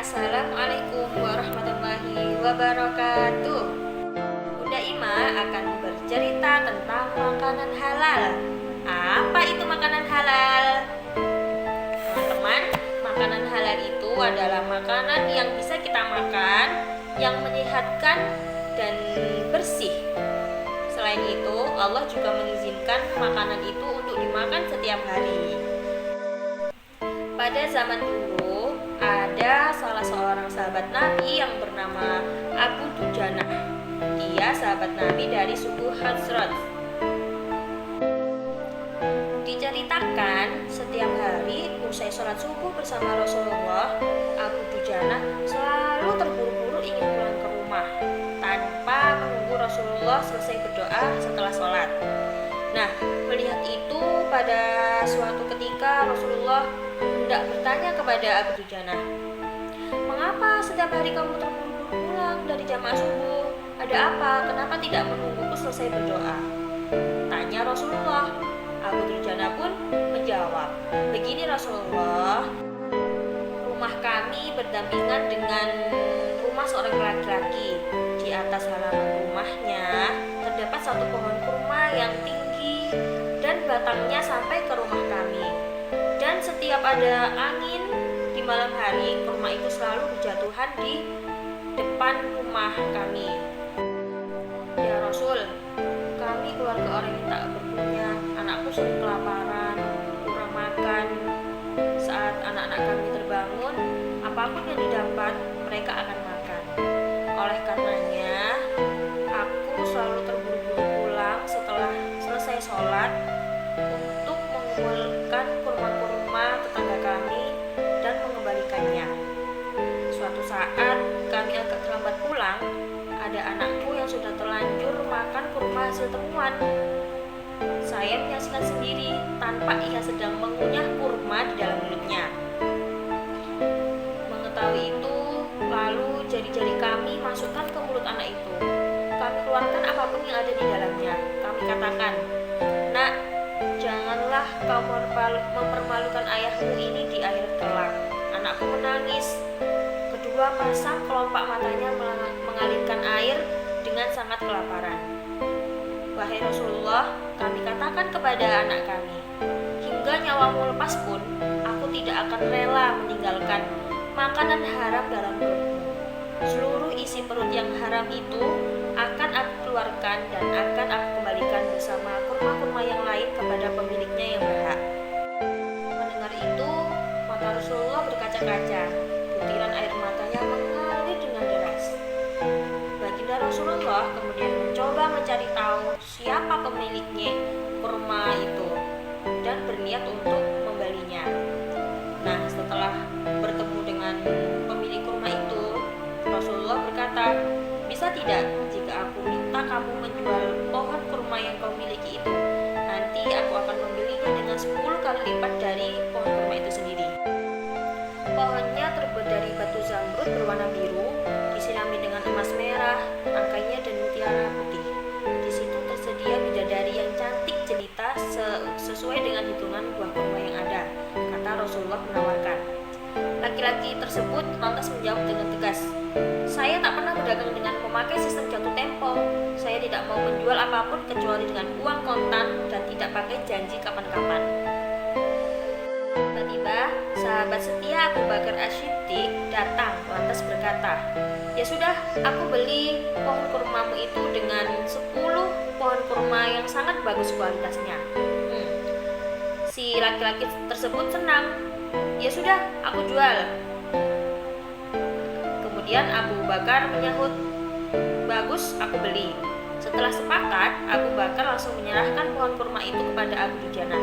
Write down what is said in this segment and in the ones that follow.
Assalamualaikum warahmatullahi wabarakatuh. Bunda Ima akan bercerita tentang makanan halal. Apa itu makanan halal? Teman-teman, makanan halal itu adalah makanan yang bisa kita makan, yang menyehatkan dan bersih. Selain itu, Allah juga mengizinkan makanan itu untuk dimakan setiap hari. Pada zaman dulu, ada salah seorang sahabat Nabi yang bernama Abu Dujanah. Dia sahabat Nabi dari suku Khazraj. Diceritakan setiap hari usai sholat subuh bersama Rasulullah, Abu Dujanah selalu terburu-buru ingin pulang ke rumah tanpa menunggu Rasulullah selesai berdoa setelah sholat. Nah, melihat itu pada suatu ketika Rasulullah hendak bertanya kepada Abu Dujanah, "Mengapa setiap hari kamu terburu-buru pulang dari jamaah subuh? Ada apa? Kenapa tidak menungguku selesai berdoa?" Tanya Rasulullah. Abu Dujanah pun menjawab, "Begini Rasulullah, rumah kami berdampingan dengan rumah seorang laki-laki. Di atas halaman rumahnya terdapat satu pohon kurma yang tinggi dan batangnya sampai ke rumah kami. Dan setiap ada angin di malam hari, kurma itu selalu berjatuhan di depan rumah kami. Ya Rasul, kami keluarga orang yang tak berpunya. Anakku sering kelaparan, kurang makan. Saat anak-anak kami terbangun, apapun yang didapat, mereka akan makan. Oleh karenanya, aku selalu terburu-buru pulang setelah selesai sholat untuk mengumpulkan kurma-kurma tetangga kami dan mengembalikannya. Suatu saat kami agak terlambat pulang, ada anakku yang sudah terlanjur makan kurma hasil temuan. Saya menyaksikan sendiri tanpa ia sedang mengunyah kurma di dalam mulutnya. Mengetahui itu, lalu jari-jari kami masukkan ke mulut anak itu. Kami keluarkan apapun yang ada di dalamnya. Kami katakan, 'Nak, janganlah kau mempermalukan ayahmu ini di akhirat kelak.' Anakku menangis. Kedua pasang kelopak matanya mengalirkan air dengan sangat kelaparan. Wahai Rasulullah, kami katakan kepada anak kami, hingga nyawamu lepas pun, aku tidak akan rela meninggalkan makanan haram dalam perutmu. Seluruh isi perut yang haram itu akan aku keluarkan dan akan aku kembalikan bersama kurma-kurma yang lain kepada pemiliknya yang berhak." Mendengar itu, mata Rasulullah berkaca-kaca. Butiran air matanya mengalir dengan deras. Baginda Rasulullah kemudian mencoba mencari tahu siapa pemiliknya kurma itu dan berniat untuk membelinya. Nah, setelah bertemu dengan pemilik kurma itu, Rasulullah berkata, "Bisa tidak jika aku minta kamu menjual pohon kurma yang kau miliki itu? Nanti aku akan membelinya dengan 10 kali lipat dari pohon kurma itu sendiri." Pohonnya terbuat dari batu zamrud berwarna biru, disirami dengan emas merah, rangkainya dan mutiara putih. Di situ tersedia bidadari yang cantik jelita sesuai dengan hitungan buah kurma yang ada, kata Rasulullah menawarkan. Laki-laki tersebut lantas menjawab dengan tegas, "Saya tak pernah berdagang dengan memakai sistem jatuh tempo. Saya tidak mau menjual apapun kecuali dengan uang kontan dan tidak pakai janji kapan-kapan." Tiba-tiba, sahabat setia Abu Bakar As-Siddiq datang lantas berkata, "Ya sudah, aku beli pohon kurmamu itu dengan 10 pohon kurma yang sangat bagus kualitasnya." Si laki-laki tersebut senang. "Ya sudah, aku jual." Kemudian Abu Bakar menyahut, "Bagus, aku beli." Setelah sepakat, Abu Bakar langsung menyerahkan pohon kurma itu kepada Abu Dujanah.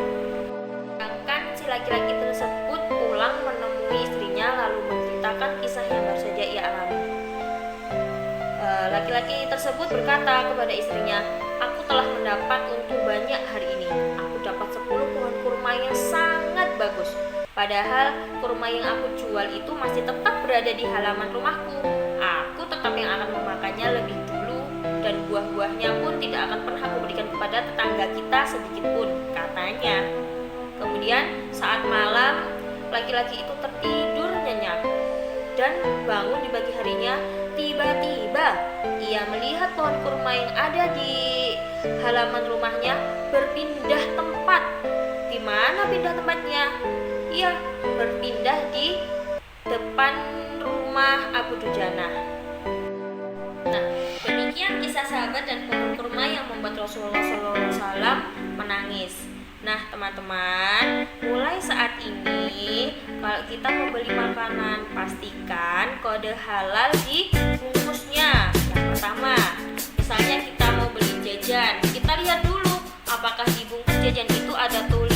Sedangkan si laki-laki tersebut pulang menemui istrinya lalu menceritakan kisah yang baru saja ia alami. Laki-laki tersebut berkata kepada istrinya, "Aku telah mendapat untung banyak hari ini. Aku dapat 10 pohon kurma yang sangat bagus. Padahal kurma yang aku jual itu masih tetap berada di halaman rumahku. Aku tetap yang akan memakannya lebih dulu dan buah-buahnya pun tidak akan pernah aku berikan kepada tetangga kita sedikit pun," katanya. Kemudian saat malam, laki-laki itu tertidur nyenyak. dan bangun di pagi harinya. Tiba-tiba ia melihat pohon kurma yang ada di halaman rumahnya berpindah tempat. Di mana pindah tempatnya? Ia berpindah di depan rumah Abu Dujana. Nah, demikian kisah sahabat dan pohon kurma yang membuat Rasulullah SAW menangis. Nah teman-teman, mulai saat ini kalau kita mau beli makanan, pastikan kode halal di bungkusnya. Yang pertama, misalnya kita mau beli jajan, kita lihat dulu apakah di bungkus jajan itu ada tulisan